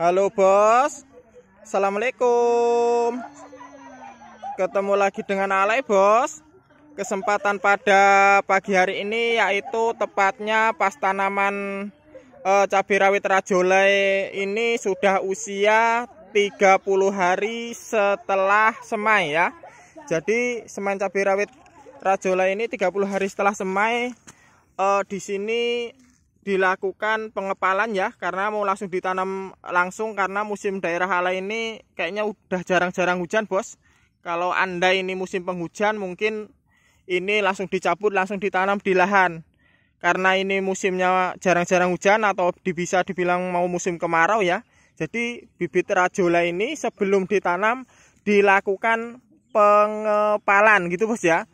Halo bos, assalamualaikum. Ketemu lagi dengan Alay bos. Kesempatan pada pagi hari ini yaitu tepatnya pas tanaman cabai rawit rajolai ini sudah usia 30 hari setelah semai ya. Jadi semai cabai rawit rajolai ini 30 hari setelah semai. Di sini dilakukan pengepalan ya, karena mau langsung ditanam langsung, karena musim daerah Alay ini kayaknya udah jarang-jarang hujan bos. Kalau anda ini musim penghujan mungkin ini langsung dicabut, langsung ditanam di lahan. Karena ini musimnya jarang-jarang hujan atau bisa dibilang mau musim kemarau ya. Jadi bibit rajolai ini sebelum ditanam dilakukan pengepalan gitu bos ya.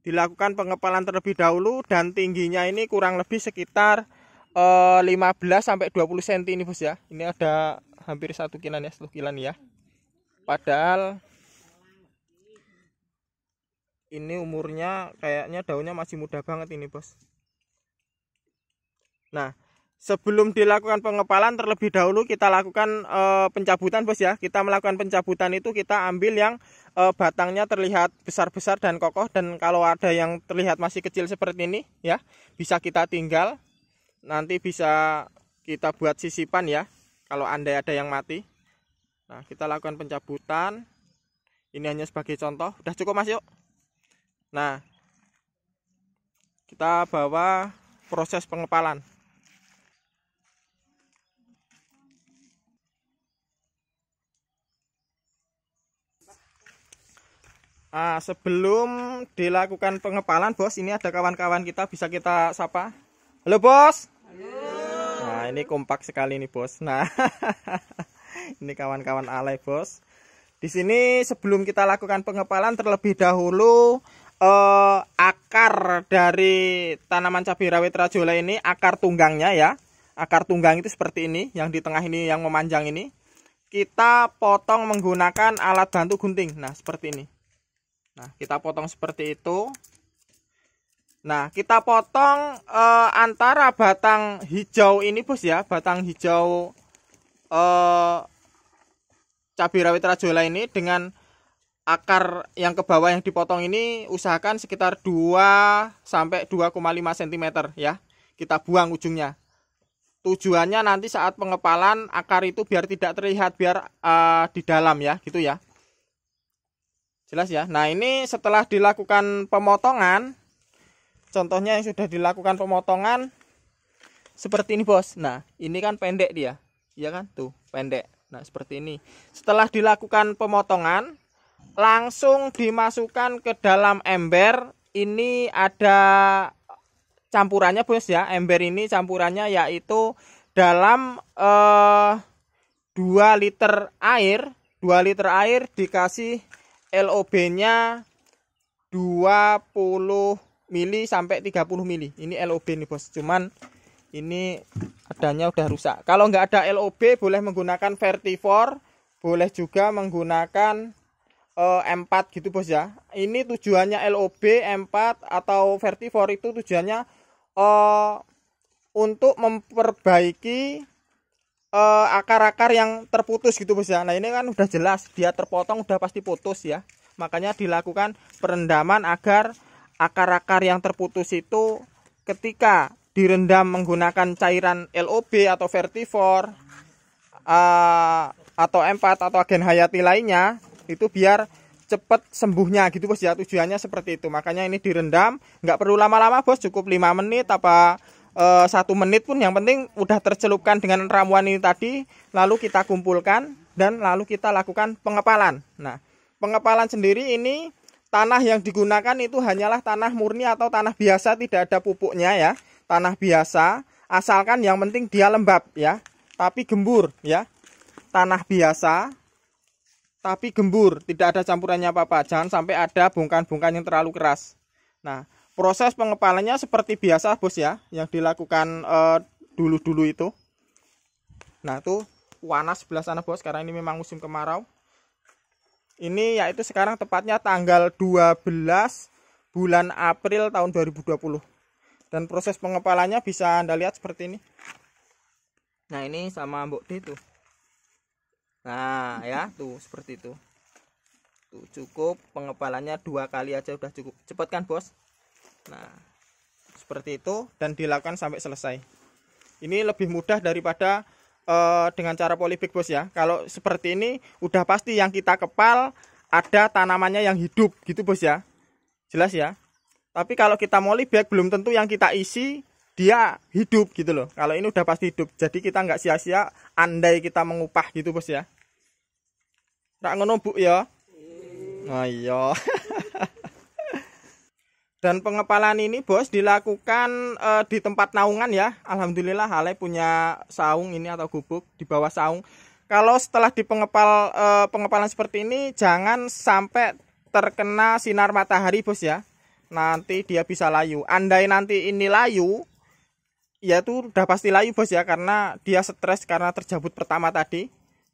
Dilakukan pengepalan terlebih dahulu, dan tingginya ini kurang lebih sekitar 15-20 cm ini bos ya. Ini ada hampir 1 kilan ya, 1 kilan ya. Padahal ini umurnya kayaknya daunnya masih muda banget ini bos. Nah, sebelum dilakukan pengepalan terlebih dahulu kita lakukan pencabutan bos ya. Kita melakukan pencabutan itu kita ambil yang batangnya terlihat besar-besar dan kokoh, dan kalau ada yang terlihat masih kecil seperti ini ya, bisa kita tinggal. Nanti bisa kita buat sisipan ya, kalau andai ada yang mati. Nah, kita lakukan pencabutan. Ini hanya sebagai contoh. Udah cukup mas yuk. Nah, kita bawa proses pengepalan. Nah, sebelum dilakukan pengepalan bos, ini ada kawan-kawan kita, bisa kita sapa. Halo bos. Halo. Nah, ini kompak sekali nih bos. Nah, ini kawan-kawan Alay bos. Di sini sebelum kita lakukan pengepalan terlebih dahulu, akar dari tanaman cabai rawit rajolai ini, akar tunggangnya ya. Akar tunggang itu seperti ini, yang di tengah ini yang memanjang ini. Kita potong menggunakan alat bantu gunting. Nah, seperti ini. Nah, kita potong seperti itu. Nah, kita potong antara batang hijau ini bos ya, batang hijau cabai rawit rajolai ini dengan akar yang ke bawah yang dipotong ini, usahakan sekitar 2-2,5 cm ya. Kita buang ujungnya. Tujuannya nanti saat pengepalan akar itu biar tidak terlihat, biar di dalam ya, gitu ya. Jelas ya. Nah, ini setelah dilakukan pemotongan, contohnya yang sudah dilakukan pemotongan seperti ini bos. Nah, ini kan pendek dia, iya kan, tuh pendek. Nah, seperti ini. Setelah dilakukan pemotongan, langsung dimasukkan ke dalam ember. Ini ada campurannya bos ya. Ember ini campurannya yaitu dalam 2 liter air. 2 liter air dikasih LOB-nya 20 mili sampai 30 mili. Ini LOB nih bos. Cuman ini adanya udah rusak. Kalau nggak ada LOB boleh menggunakan Vertivor, boleh juga menggunakan M4 gitu bos ya. Ini tujuannya LOB, M4 atau Vertivor itu tujuannya untuk memperbaiki akar-akar yang terputus gitu bos ya. Nah, ini kan udah jelas dia terpotong, udah pasti putus ya. Makanya dilakukan perendaman agar akar-akar yang terputus itu ketika direndam menggunakan cairan LOB atau Vertivor atau M4 atau agen hayati lainnya, itu biar cepet sembuhnya gitu bos ya. Tujuannya seperti itu. Makanya ini direndam, nggak perlu lama-lama bos, cukup 5 menit apa 1 menit pun, yang penting udah tercelupkan dengan ramuan ini tadi, lalu kita kumpulkan dan lalu kita lakukan pengepalan. Nah, pengepalan sendiri ini tanah yang digunakan itu hanyalah tanah murni atau tanah biasa, tidak ada pupuknya ya. Tanah biasa, asalkan yang penting dia lembab ya, tapi gembur ya. Tanah biasa tapi gembur, tidak ada campurannya apa-apa. Jangan sampai ada bongkahan-bongkahan yang terlalu keras. Nah, proses pengepalannya seperti biasa bos ya, yang dilakukan dulu-dulu itu. Nah, tuh panas sebelah sana bos, karena ini memang musim kemarau. Ini yaitu sekarang tepatnya tanggal 12 bulan April tahun 2020. Dan proses pengepalannya bisa Anda lihat seperti ini. Nah, ini sama Mbok D tuh. Nah ya tuh seperti itu. Tuh cukup pengepalannya 2 kali aja udah cukup. Cepet kan bos? Nah seperti itu dan dilakukan sampai selesai. Ini lebih mudah daripada dengan cara polybag bos ya. Kalau seperti ini udah pasti yang kita kepal ada tanamannya yang hidup gitu bos ya. Jelas ya. Tapi kalau kita polybag belum tentu yang kita isi dia hidup gitu loh. Kalau ini udah pasti hidup. Jadi kita nggak sia-sia andai kita mengupah gitu bos ya. Nggak ngono bu ya. Oh iya. Dan pengepalan ini bos dilakukan di tempat naungan ya. Alhamdulillah Ale punya saung ini atau gubuk di bawah saung. Kalau setelah di pengepalan seperti ini jangan sampai terkena sinar matahari bos ya. Nanti dia bisa layu. Andai nanti ini layu, ya itu udah pasti layu bos ya, karena dia stres karena terjabut pertama tadi.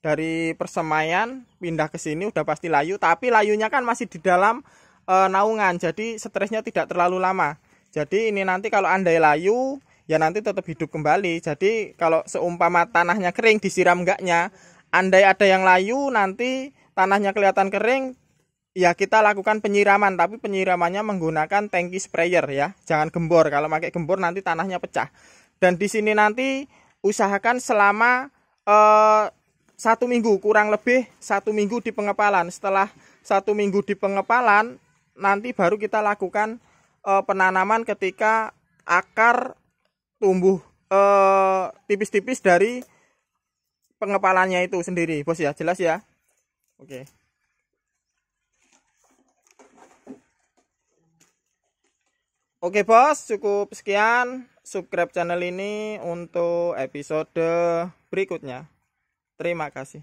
Dari persemaian pindah ke sini udah pasti layu, tapi layunya kan masih di dalam naungan, jadi stresnya tidak terlalu lama. Jadi ini nanti kalau andai layu ya nanti tetap hidup kembali. Jadi kalau seumpama tanahnya kering disiram enggaknya, andai ada yang layu nanti tanahnya kelihatan kering ya kita lakukan penyiraman, tapi penyiramannya menggunakan tangki sprayer ya, jangan gembor. Kalau pakai gembor nanti tanahnya pecah. Dan di sini nanti usahakan selama 1 minggu, kurang lebih 1 minggu di pengepalan. Setelah 1 minggu di pengepalan nanti baru kita lakukan penanaman ketika akar tumbuh tipis-tipis dari pengepalannya itu sendiri bos ya. Jelas ya. Oke. Oke bos, cukup sekian. Subscribe channel ini untuk episode berikutnya. Terima kasih.